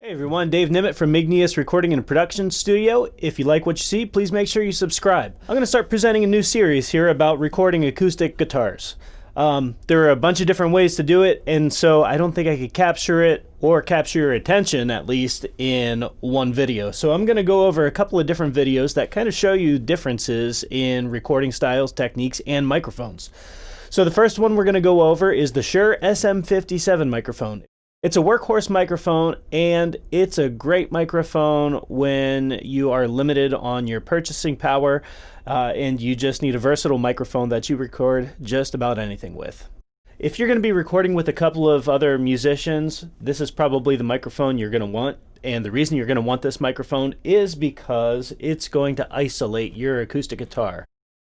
Hey everyone, Dave Nimmitt from Igneous Recording and Production Studio. If you like what you see, please make sure you subscribe. I'm going to start presenting a new series here about recording acoustic guitars. There are a bunch of different ways to do it, and so I don't think I could capture it, or capture your attention at least, in one video. So I'm going to go over a couple of different videos that kind of show you differences in recording styles, techniques, and microphones. So the first one we're going to go over is the Shure SM57 microphone. It's a workhorse microphone, and it's a great microphone when you are limited on your purchasing power and you just need a versatile microphone that you record just about anything with. If you're going to be recording with a couple of other musicians, this is probably the microphone you're going to want. And the reason you're going to want this microphone is because it's going to isolate your acoustic guitar.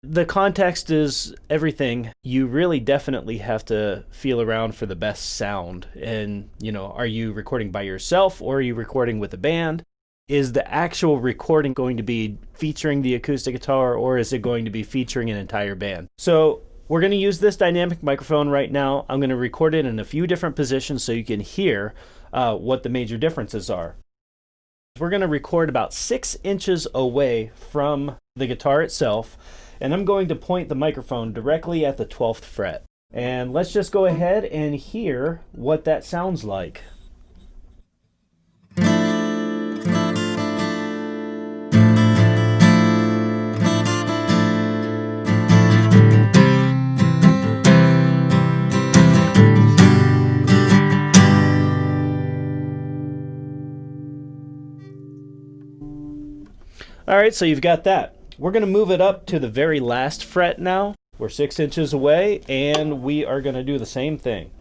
The context is everything. You really definitely have to feel around for the best sound. And, are you recording by yourself or are you recording with a band? Is the actual recording going to be featuring the acoustic guitar, or is it going to be featuring an entire band? So we're going to use this dynamic microphone right now. I'm going to record it in a few different positions so you can hear what the major differences are. We're going to record about 6 inches away from the guitar itself. And I'm going to point the microphone directly at the 12th fret. And let's just go ahead and hear what that sounds like. All right, so you've got that. We're going to move it up to the very last fret now. We're 6 inches away, and we are going to do the same thing.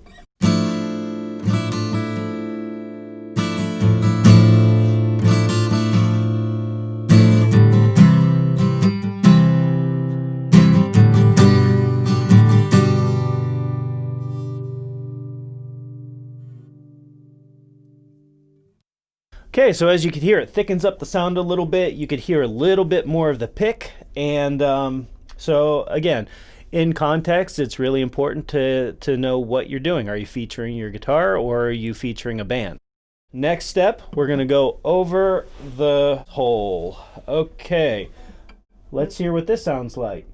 Okay, so as you can hear, it thickens up the sound a little bit. You could hear a little bit more of the pick. And so again, in context, it's really important to know what you're doing. Are you featuring your guitar or are you featuring a band? Next step, we're going to go over the hole. Okay, let's hear what this sounds like.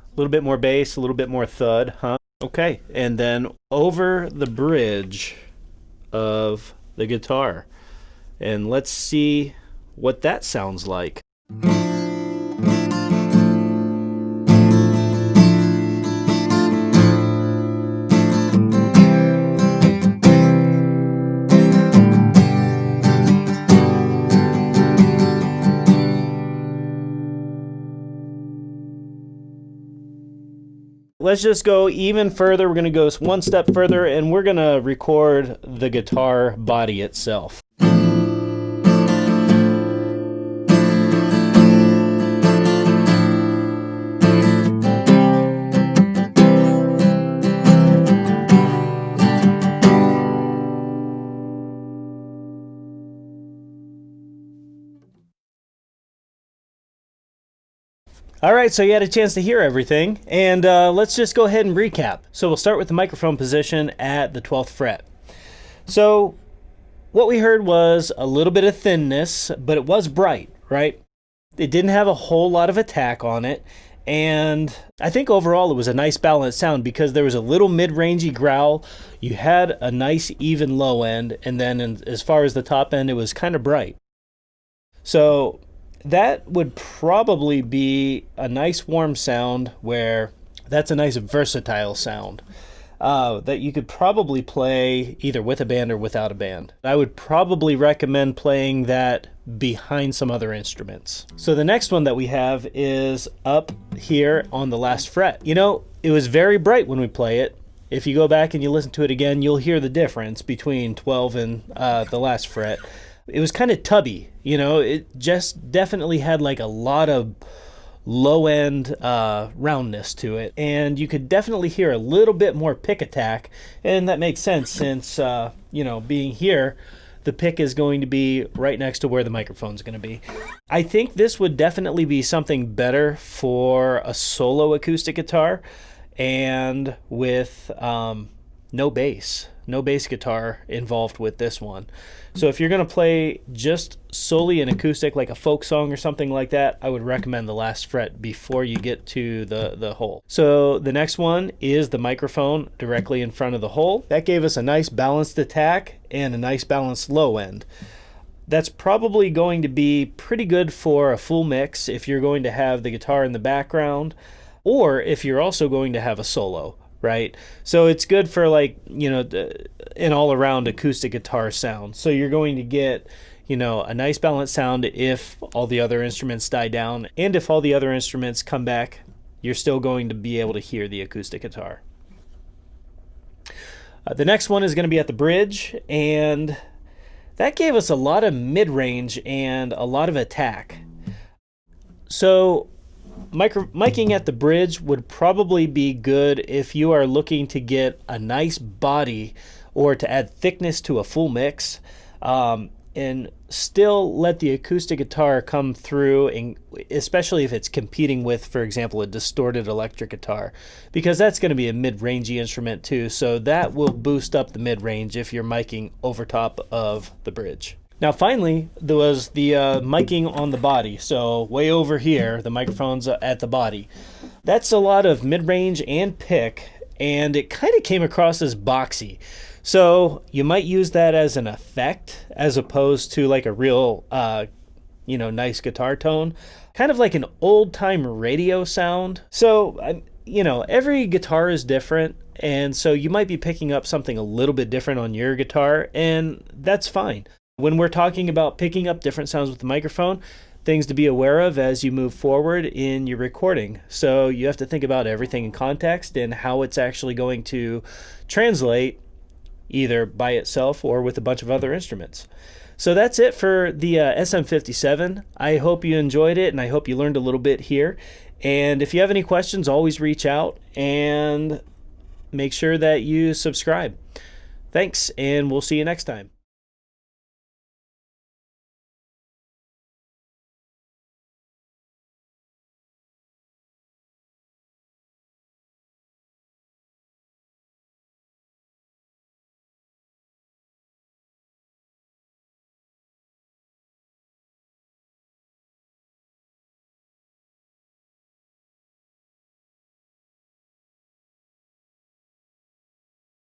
A little bit more bass, a little bit more thud, huh? Okay, and then over the bridge of the guitar. And let's see what that sounds like. Let's just go even further. We're going to go one step further, and we're going to record the guitar body itself. All right, so you had a chance to hear everything, and let's just go ahead and recap. So we'll start with the microphone position at the 12th fret. So what we heard was a little bit of thinness, but it was bright, right? It didn't have a whole lot of attack on it, and I think overall it was a nice balanced sound because there was a little mid-rangey growl, you had a nice even low end, and then as far as the top end, it was kind of bright. So that would probably be a nice warm sound, where that's a nice versatile sound that you could probably play either with a band or without a band. I would probably recommend playing that behind some other instruments. So the next one that we have is up here on the last fret. It was very bright when we play it. If you go back and you listen to it again, you'll hear the difference between 12 and the last fret. It was kind of tubby, it just definitely had like a lot of low-end roundness to it, and you could definitely hear a little bit more pick attack, and that makes sense since being here, the pick is going to be right next to where the microphone's going to be. I think this would definitely be something better for a solo acoustic guitar and with no bass guitar involved with this one. So if you're going to play just solely an acoustic, like a folk song or something like that, I would recommend the last fret before you get to the hole. So the next one is the microphone directly in front of the hole. That gave us a nice balanced attack and a nice balanced low end. That's probably going to be pretty good for a full mix if you're going to have the guitar in the background, or if you're also going to have a solo. Right? So it's good for an all-around acoustic guitar sound. So you're going to get, a nice balanced sound if all the other instruments die down, and if all the other instruments come back, you're still going to be able to hear the acoustic guitar. The next one is going to be at the bridge, and that gave us a lot of mid-range and a lot of attack. So miking at the bridge would probably be good if you are looking to get a nice body or to add thickness to a full mix, and still let the acoustic guitar come through, and especially if it's competing with, for example, a distorted electric guitar, because that's going to be a mid-rangey instrument too, so that will boost up the mid-range if you're miking over top of the bridge. Now finally, there was the miking on the body. So way over here, the microphone's at the body. That's a lot of mid-range and pick, and it kind of came across as boxy. So you might use that as an effect as opposed to like a real, nice guitar tone. Kind of like an old-time radio sound. So, every guitar is different, and so you might be picking up something a little bit different on your guitar, and that's fine. When we're talking about picking up different sounds with the microphone, things to be aware of as you move forward in your recording. So you have to think about everything in context and how it's actually going to translate either by itself or with a bunch of other instruments. So that's it for the SM57. I hope you enjoyed it, and I hope you learned a little bit here. And if you have any questions, always reach out and make sure that you subscribe. Thanks, and we'll see you next time.